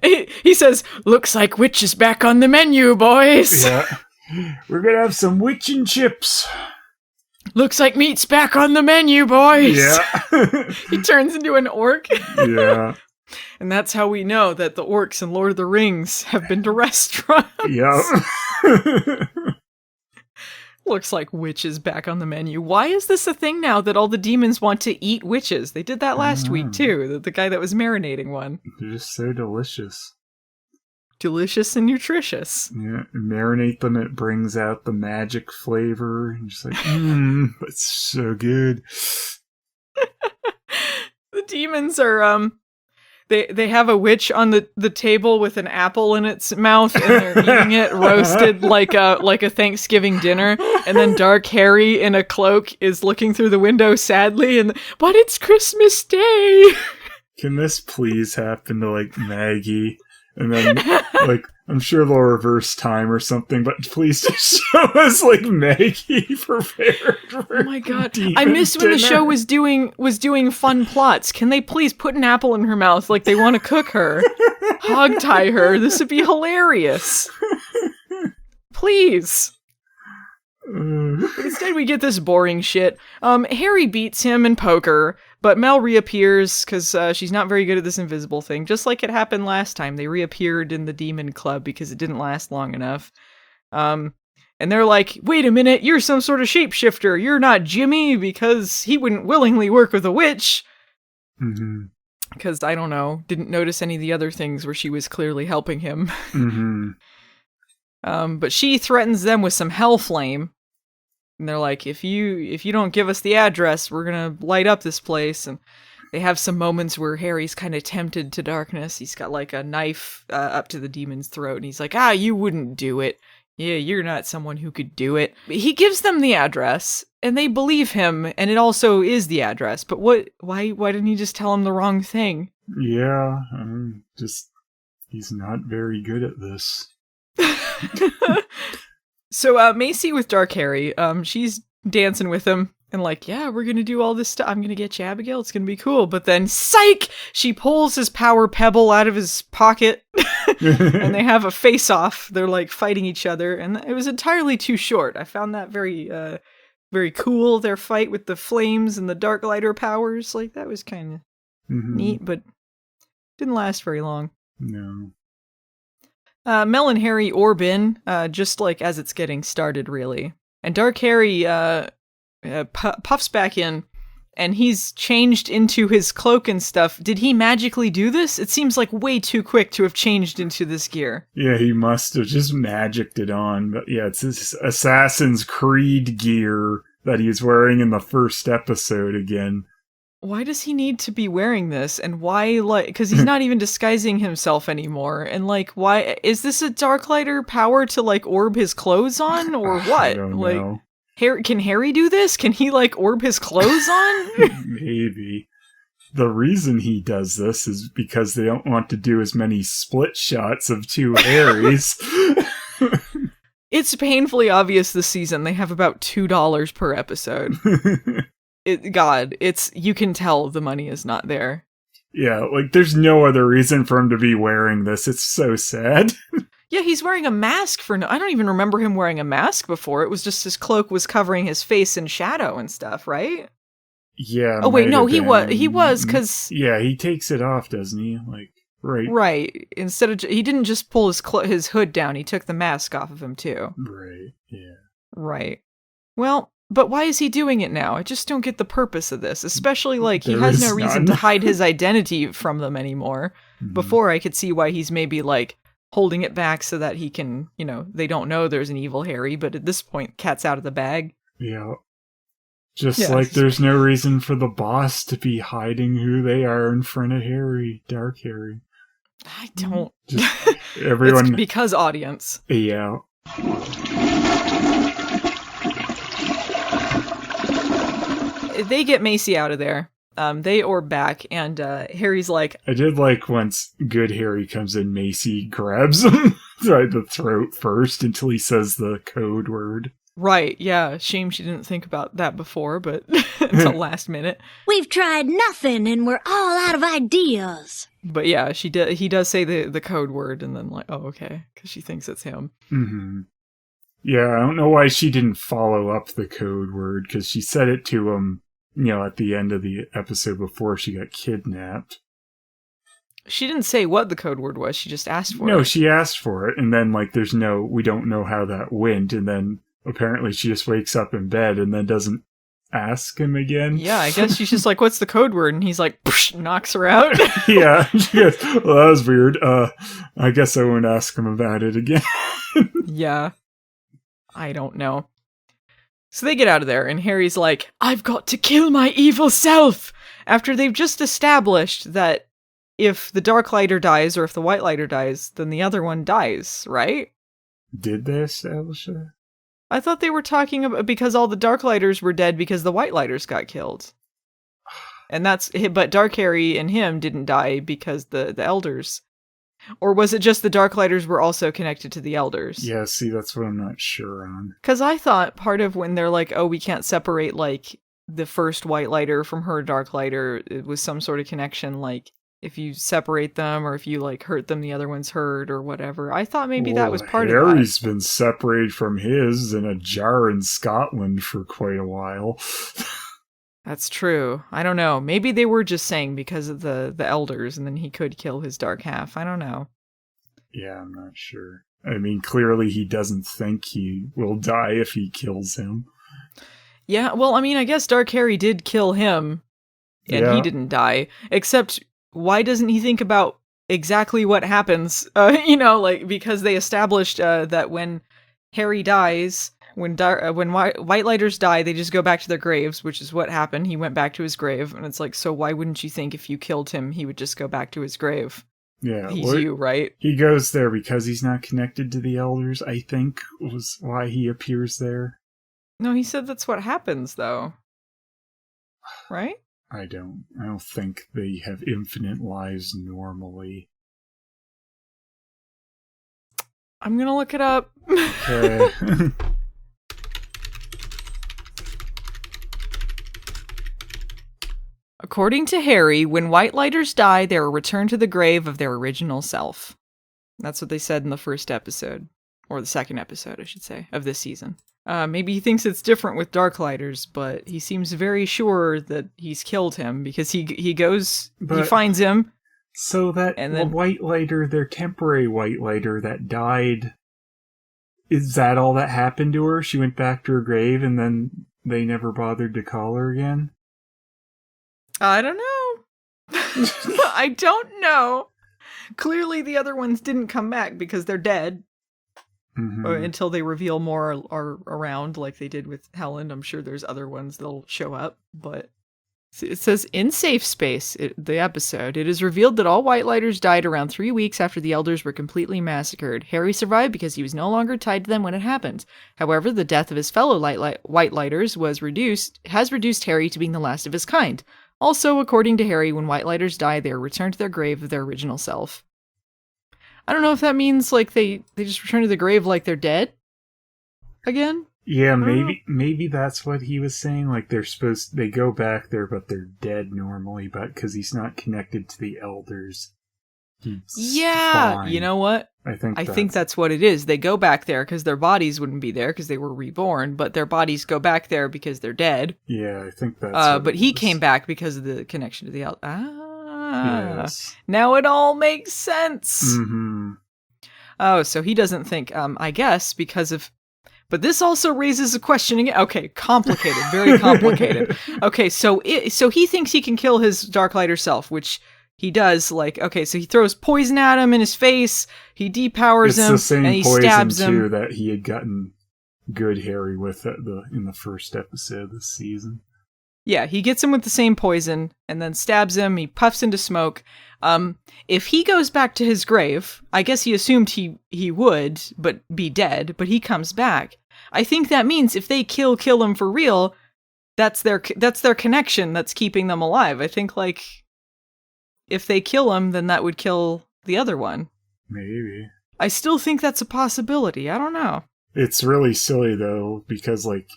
He says, looks like witch is back on the menu, boys. Yeah. We're gonna have some witch and chips. Looks like meat's back on the menu, boys. Yeah. He turns into an orc. Yeah. And that's how we know that the orcs in Lord of the Rings have been to restaurants. Yeah. Looks like witches back on the menu. Why is this a thing now that all the demons want to eat witches? They did that last week too. The guy that was marinating one. They're just so delicious. Delicious and nutritious. Yeah, marinate them, it brings out the magic flavor. You're just like, that's so good. The demons are, They have a witch on the table with an apple in its mouth, and they're eating it roasted like a Thanksgiving dinner. And then Dark Harry in a cloak is looking through the window sadly, but it's Christmas Day. Can this please happen to like Maggie? And then like I'm sure they'll reverse time or something, but please just show us like Maggie prepared for Oh my god. I missed when the show was doing fun plots. Can they please put an apple in her mouth like they want to cook her? Hog tie her. This would be hilarious. Please. Instead we get this boring shit. Harry beats him in poker, but Mel reappears because she's not very good at this invisible thing. Just like it happened last time. They reappeared in the Demon Club because it didn't last long enough. And they're like, wait a minute, you're some sort of shapeshifter. You're not Jimmy, because he wouldn't willingly work with a witch. Mm-hmm. Because, I don't know, didn't notice any of the other things where she was clearly helping him. Mm-hmm. But she threatens them with some hell flame. And they're like, if you don't give us the address, we're gonna light up this place. And they have some moments where Harry's kind of tempted to darkness. He's got like a knife up to the demon's throat, and he's like, you wouldn't do it. Yeah, you're not someone who could do it. He gives them the address, and they believe him, and it also is the address. But why didn't he just tell them the wrong thing? Yeah, he's not very good at this. So Macy with Dark Harry, she's dancing with him and like, yeah, we're gonna do all this stuff. I'm gonna get you Abigail. It's gonna be cool. But then, psych! She pulls his power pebble out of his pocket, and they have a face-off. They're like fighting each other, and it was entirely too short. I found that very, very cool. Their fight with the flames and the darklighter powers, like that was kind of neat, but didn't last very long. No. Mel and Harry orb in, just like as it's getting started, really. And Dark Harry puffs back in, and he's changed into his cloak and stuff. Did he magically do this? It seems like way too quick to have changed into this gear. Yeah, he must have just magicked it on. But yeah, it's his Assassin's Creed gear that he was wearing in the first episode again. Why does he need to be wearing this? And why, like, because he's not even disguising himself anymore. And, like, why, is this a darklighter power to, like, orb his clothes on? Or what? I don't know. Can Harry do this? Can he, like, orb his clothes on? Maybe. The reason he does this is because they don't want to do as many split shots of two Harrys. It's painfully obvious this season they have about $2 per episode. You can tell the money is not there. Yeah, like there's no other reason for him to be wearing this. It's so sad. Yeah, he's wearing a mask I don't even remember him wearing a mask before. It was just his cloak was covering his face in shadow and stuff, right? Yeah. Oh wait, no, he was because yeah, he takes it off, doesn't he? Like right. Instead of he didn't just pull his hood down. He took the mask off of him too. Right. Yeah. Right. Well. But why is he doing it now? I just don't get the purpose of this. Especially, like, he has no reason to hide his identity from them anymore. Mm-hmm. Before, I could see why he's maybe, like, holding it back so that he can, they don't know there's an evil Harry. But at this point, cat's out of the bag. Yeah. Like there's no reason for the boss to be hiding who they are in front of Harry, Dark Harry. I don't. Everyone. It's because audience. Yeah. They get Macy out of there. They orb back, and Harry's like... I did like once good Harry comes in, Macy grabs him by the throat first until he says the code word. Right, yeah. Shame she didn't think about that before, but until last minute. We've tried nothing, and we're all out of ideas. But yeah, he does say the code word, and then like, oh, okay, because she thinks it's him. Mm-hmm. Yeah, I don't know why she didn't follow up the code word, because she said it to him, at the end of the episode before she got kidnapped. She didn't say what the code word was, she just asked for it. No, she asked for it, and then, like, we don't know how that went, and then apparently she just wakes up in bed and then doesn't ask him again. Yeah, I guess she's just like, what's the code word? And he's like, knocks her out. Yeah, she goes, well, that was weird. I guess I won't ask him about it again. Yeah. I don't know. So they get out of there, and Harry's like, I've got to kill my evil self! After they've just established that if the darklighter dies or if the whitelighter dies, then the other one dies, right? Did they establish that? I thought they were talking about because all the darklighters were dead because the whitelighters got killed. And but Dark Harry and him didn't die because the elders. Or was it just the darklighters were also connected to the elders? Yeah, see, that's what I'm not sure on. Because I thought part of when they're like, oh, we can't separate, like, the first whitelighter from her darklighter, it was some sort of connection, like, if you separate them or if you, like, hurt them, the other one's hurt or whatever. I thought maybe that was part of that. Harry's been separated from his in a jar in Scotland for quite a while. That's true. I don't know. Maybe they were just saying because of the elders and then he could kill his dark half. I don't know. Yeah, I'm not sure. I mean, clearly he doesn't think he will die if he kills him. Yeah, well, I mean, I guess Dark Harry did kill him and he didn't die. Except, why doesn't he think about exactly what happens? Like, because they established that when Harry dies... When whitelighters die, they just go back to their graves, which is what happened. He went back to his grave, and it's like, so why wouldn't you think if you killed him, he would just go back to his grave? Yeah. He's you, right? He goes there because he's not connected to the elders, I think, was why he appears there. No, he said that's what happens, though. Right? I don't think they have infinite lives normally. I'm gonna look it up. Okay. According to Harry, when whitelighters die, they are returned to the grave of their original self. That's what they said in the first episode. Or the second episode, I should say, of this season. Maybe he thinks it's different with darklighters, but he seems very sure that he's killed him because he finds him. So that whitelighter, their temporary whitelighter that died, is that all that happened to her? She went back to her grave and then they never bothered to call her again? I don't know. I don't know. Clearly the other ones didn't come back because they're dead. Mm-hmm. Until they reveal more are around, like they did with Helen. I'm sure there's other ones that'll show up, but it says, in Safe Space, the episode, it is revealed that all whitelighters died around 3 weeks after the elders were completely massacred. Harry survived because he was no longer tied to them when it happened. However, the death of his fellow whitelighters has reduced Harry to being the last of his kind. Also, according to Harry, when whitelighters die, they are returned to their grave of their original self. I don't know if that means, like, they just return to the grave like they're dead again? Yeah, maybe that's what he was saying. Like, they go back there, but they're dead normally, but because he's not connected to the elders. Yeah, fine. You know what? I think that's what it is. They go back there because their bodies wouldn't be there because they were reborn, but their bodies go back there because they're dead. Yeah, I think that's but he came back because of the connection to the elders. Yes. Now it all makes sense. Mm-hmm. Oh, so he doesn't think, I guess, because of... But this also raises a question again. Okay, complicated, very complicated. Okay, so he thinks he can kill his darklighter self, which he does. Like, okay, so he throws poison at him in his face, he depowers him, and he stabs him. Too, that he had gotten good Harry with in the first episode of this season. Yeah, he gets him with the same poison, and then stabs him, he puffs into smoke. If he goes back to his grave, I guess he assumed he would, but be dead, but he comes back. I think that means if they kill him for real, that's their connection that's keeping them alive. I think, like, if they kill him, then that would kill the other one. Maybe. I still think that's a possibility. I don't know. It's really silly, though, because, like,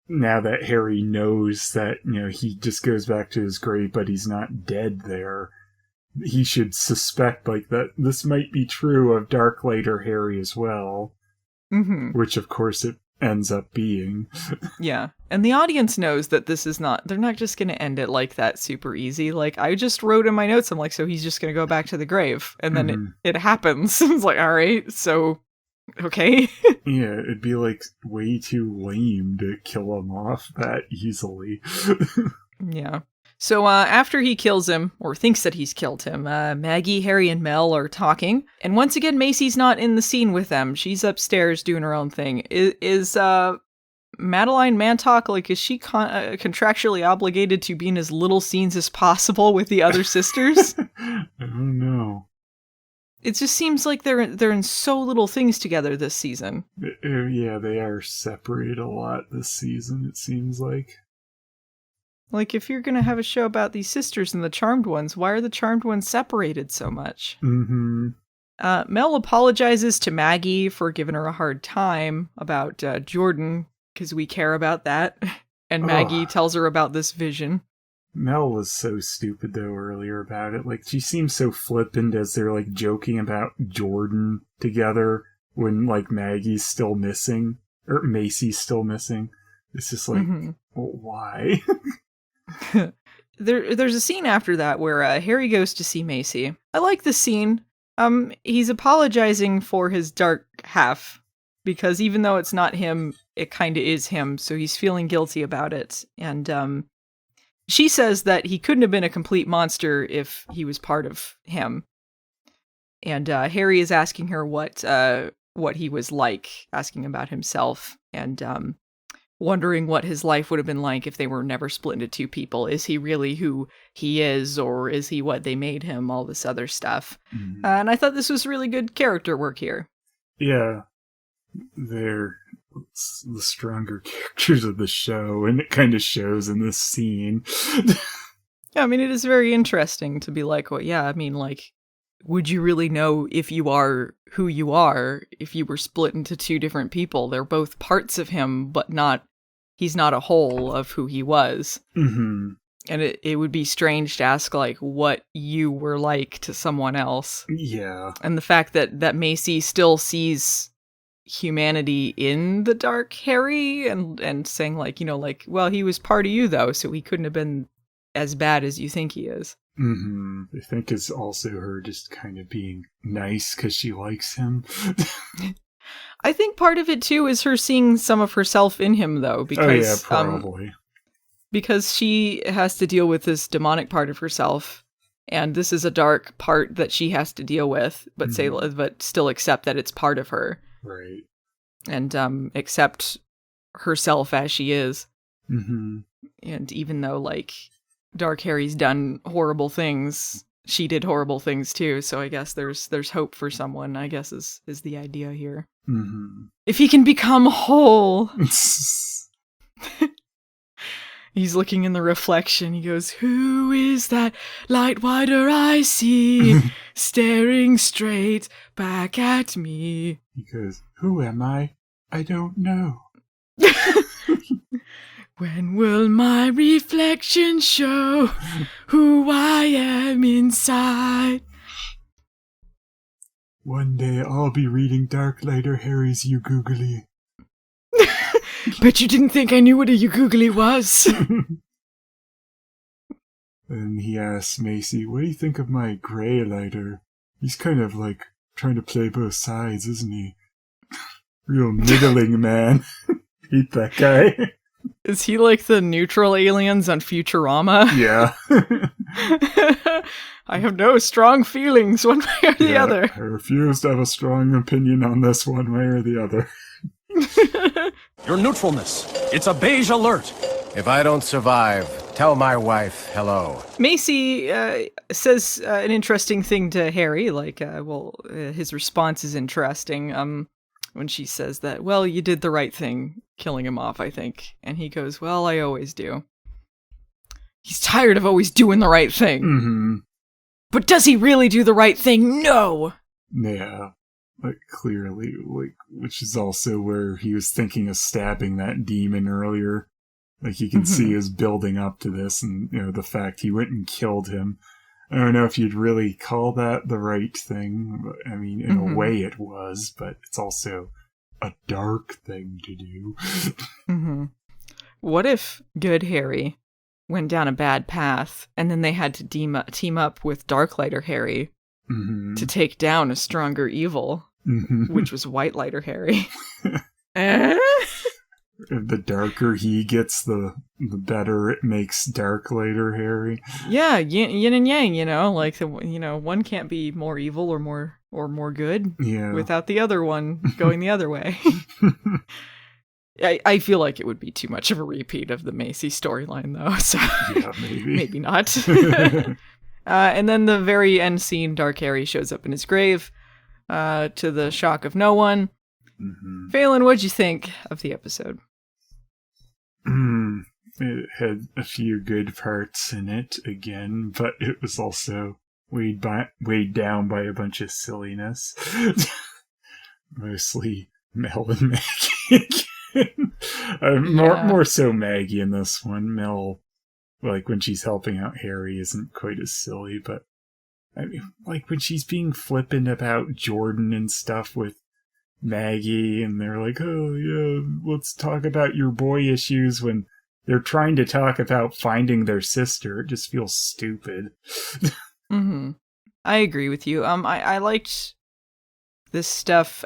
now that Harry knows that, he just goes back to his grave, but he's not dead there, he should suspect, like, that this might be true of darklighter Harry as well. Mm-hmm. Which, of course, it ends up being. Yeah. And the audience knows that this is not... They're not just going to end it like that super easy. Like, I just wrote in my notes, I'm like, so he's just going to go back to the grave. And then it happens. It's like, all right, so... Okay. Yeah, it'd be, like, way too lame to kill him off that easily. Yeah. So after he kills him, or thinks that he's killed him, Maggie, Harry, and Mel are talking. And once again, Macy's not in the scene with them. She's upstairs doing her own thing. Is Madeline Mantock, like, is she contractually obligated to be in as little scenes as possible with the other sisters? It just seems like they're in so little things together this season. Yeah, they are separated a lot this season, it seems like. Like, if you're going to have a show about these sisters and the Charmed ones, why are the Charmed ones separated so much? Mm-hmm. Mel apologizes to Maggie for giving her a hard time about Jordan, because we care about that. And Maggie tells her about this vision. Mel was so stupid, though, earlier about it. Like, she seems so flippant as they're, like, joking about Jordan together when, like, Maggie's still missing. Or Macy's still missing. It's just like, well, why? There's a scene after that where Harry goes to see Macy. I like the scene. He's apologizing for his dark half. Because even though it's not him, it kind of is him. So he's feeling guilty about it. And, she says that he couldn't have been a complete monster if he was part of him. And Harry is asking her what he was like, asking about himself, and wondering what his life would have been like if they were never split into two people. Is he really who he is, or is he what they made him? All this other stuff. Mm-hmm. And I thought this was really good character work here. Yeah. They're the stronger characters of the show, and it kind of shows in this scene. Yeah, I mean, it is very interesting to be like, well, yeah, I mean, like, would you really know if you are who you are if you were split into two different people? They're both parts of him, but he's not a whole of who he was. Mm-hmm. And it would be strange to ask, like, what you were like to someone else. Yeah. And the fact that Macy still sees humanity in the dark Harry and saying, like, you know, like, well, he was part of you, though, so he couldn't have been as bad as you think he is. Mm-hmm. I think it's also her just kind of being nice because she likes him. I think part of it, too, is her seeing some of herself in him, though, because probably. Because she has to deal with this demonic part of herself, and this is a dark part that she has to deal with, but but still accept that it's part of her. Right. And accept herself as she is. Mm-hmm. And even though, like, Dark Harry's done horrible things, she did horrible things too, so I guess there's hope for someone, I guess is the idea here. Mm-hmm. If he can become whole. He's looking in the reflection. He goes, "Who is that light whiter I see, staring straight back at me?" He goes, "Who am I? I don't know." When will my reflection show who I am inside? One day I'll be reading Darklighter Harry's You Googly. Bet you didn't think I knew what a Ugoogly was. And he asks Macy, "What do you think of my grey lighter? He's kind of like trying to play both sides, isn't he? Real middling man." Hate that guy. Is he like the neutral aliens on Futurama? Yeah. I have no strong feelings one way or the other. I refuse to have a strong opinion on this one way or the other. Your neutralness. It's a beige alert. If I don't survive, tell my wife hello. Macy says an interesting thing to Harry, like, his response is interesting. When she says that, well, you did the right thing, killing him off, I think. And he goes, well, I always do. He's tired of always doing the right thing. Mm-hmm. But does he really do the right thing? No! Yeah. Like, clearly, like, which is also where he was thinking of stabbing that demon earlier. Like, you can see is building up to this, and, you know, the fact he went and killed him. I don't know if you'd really call that the right thing. But, I mean, in a way it was, but it's also a dark thing to do. What if good Harry went down a bad path, and then they had to team up with Darklighter Harry to take down a stronger evil, which was whitelighter Harry? The darker he gets, the better it makes Darklighter Harry. Yeah, yin and yang, you know, like, one can't be more evil or more good without the other one going the other way. I feel like it would be too much of a repeat of the Macy storyline, though, so yeah, maybe not. And then the very end scene, Dark Harry shows up in his grave, to the shock of no one. Mm-hmm. Phelan, what'd you think of the episode? It had a few good parts in it again, but it was also weighed down by a bunch of silliness. Mostly Mel and Maggie again. More so Maggie in this one. Mel, like when she's helping out Harry, isn't quite as silly, but I mean, like when she's being flippant about Jordan and stuff with Maggie, and they're like, oh yeah, let's talk about your boy issues, when they're trying to talk about finding their sister. It just feels stupid. Mm-hmm. I agree with you. I liked this stuff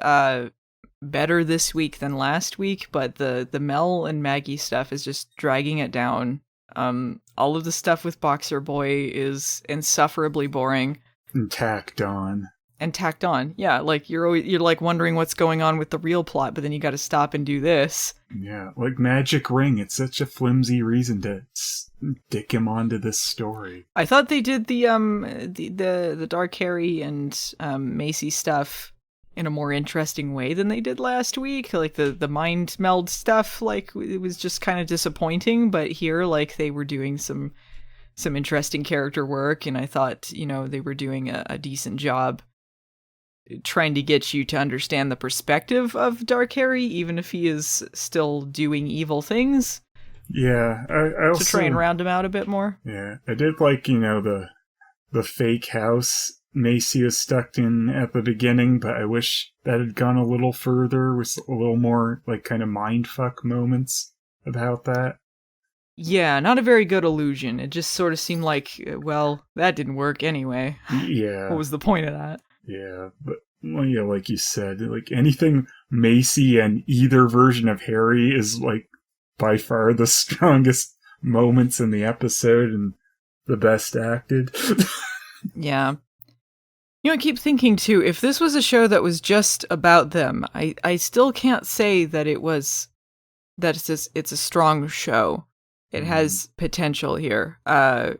better this week than last week, but the Mel and Maggie stuff is just dragging it down. All of the stuff with Boxer Boy is insufferably boring. And tacked on. Yeah, like you're like wondering what's going on with the real plot, but then you got to stop and do this. Yeah, like Magic Ring. It's such a flimsy reason to stick him onto this story. I thought they did the Dark Harry and Macy stuff in a more interesting way than they did last week. Like the mind meld stuff, like it was just kind of disappointing. But here, like they were doing some interesting character work, and I thought they were doing a decent job trying to get you to understand the perspective of Dark Harry, even if he is still doing evil things. Yeah, I also, to try and round him out a bit more. Yeah, I did like, the fake house Macy was stuck in at the beginning, but I wish that had gone a little further with a little more, like, kind of mindfuck moments about that. Yeah, not a very good illusion. It just sort of seemed like, well, that didn't work anyway. Yeah. What was the point of that? Yeah, but well, yeah, like you said, like anything Macy and either version of Harry is like by far the strongest moments in the episode and the best acted. Yeah. I keep thinking too, if this was a show that was just about them, I still can't say that it's a strong show. It has potential here,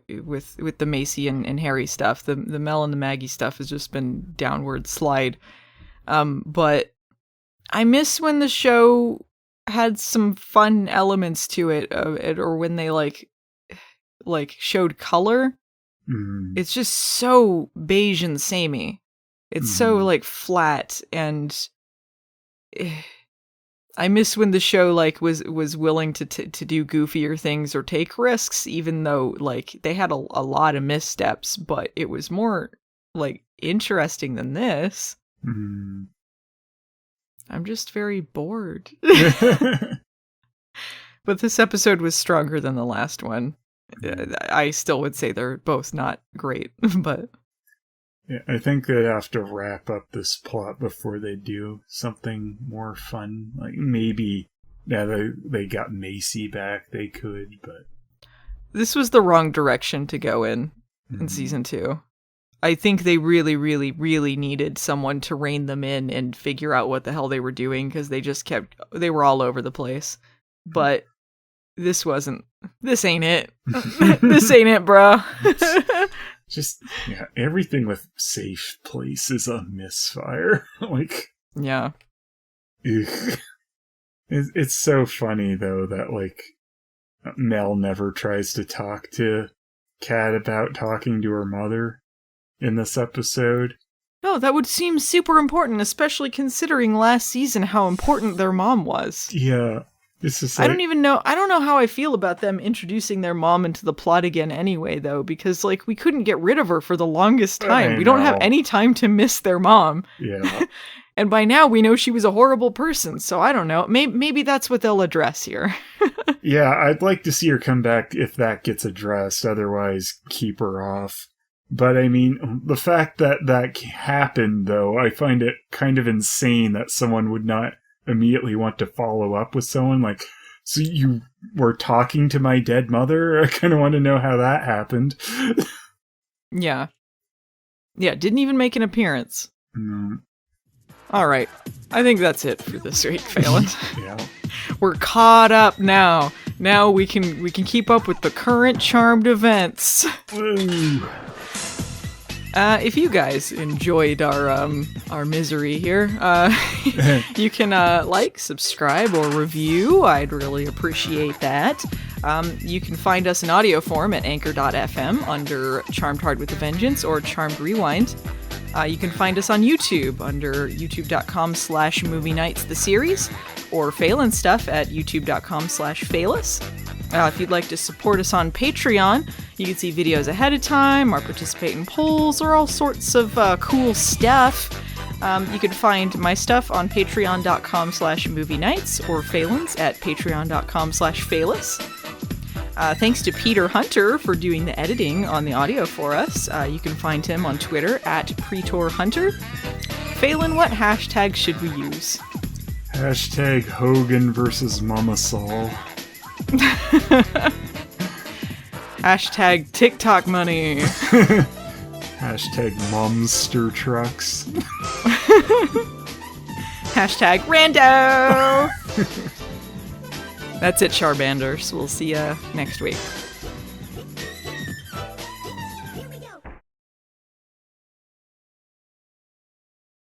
with the Macy and Harry stuff. The Mel and the Maggie stuff has just been downward slide. But I miss when the show had some fun elements to it, or when they like showed color. It's just so beige and samey. It's so like flat, and I miss when the show like was willing to do goofier things or take risks, even though like they had a lot of missteps, but it was more like interesting than this. I'm just very bored. But this episode was stronger than the last one. I still would say they're both not great, but yeah, I think they'd have to wrap up this plot before they do something more fun. Like maybe, yeah, they got Macy back, they could, but this was the wrong direction to go in season 2. I think they really, really, really needed someone to rein them in and figure out what the hell they were doing, because they were all over the place. But this ain't it. This ain't it, bro. Just, yeah, everything with Safe Place is a misfire. Like, yeah. Ugh. It's so funny, though, that, like, Mel never tries to talk to Kat about talking to her mother in this episode. No, that would seem super important, especially considering last season how important their mom was. Yeah. This is like, I don't know how I feel about them introducing their mom into the plot again anyway, though, because, like, we couldn't get rid of her for the longest time. We don't have any time to miss their mom. Yeah. And by now we know she was a horrible person, so I don't know. Maybe that's what they'll address here. Yeah, I'd like to see her come back if that gets addressed, otherwise keep her off. But, I mean, the fact that happened, though, I find it kind of insane that someone would not immediately want to follow up with someone like, so you were talking to my dead mother? I kind of want to know how that happened. Yeah, didn't even make an appearance. No. All right, I think that's it for this week, Phelan. Yeah, we're caught up now. Now we can keep up with the current Charmed events. Woo. If you guys enjoyed our misery here, you can like, subscribe, or review. I'd really appreciate that. You can find us in audio form at anchor.fm under Charmed Hard with a Vengeance or Charmed Rewind. You can find us on YouTube under youtube.com/movie nights the series, or Phelan stuff at youtube.com/Phelis. If you'd like to support us on Patreon, you can see videos ahead of time, or participate in polls, or all sorts of cool stuff. You can find my stuff on patreon.com/movie nights, or Phelan's at patreon.com/Phelis. Thanks to Peter Hunter for doing the editing on the audio for us. You can find him on Twitter at PretorHunter. Phelan, what hashtag should we use? Hashtag Hogan versus Mama Saul. Hashtag TikTok money. Hashtag Momster Trucks. Hashtag Rando. That's it, Charbanders. We'll see you next week.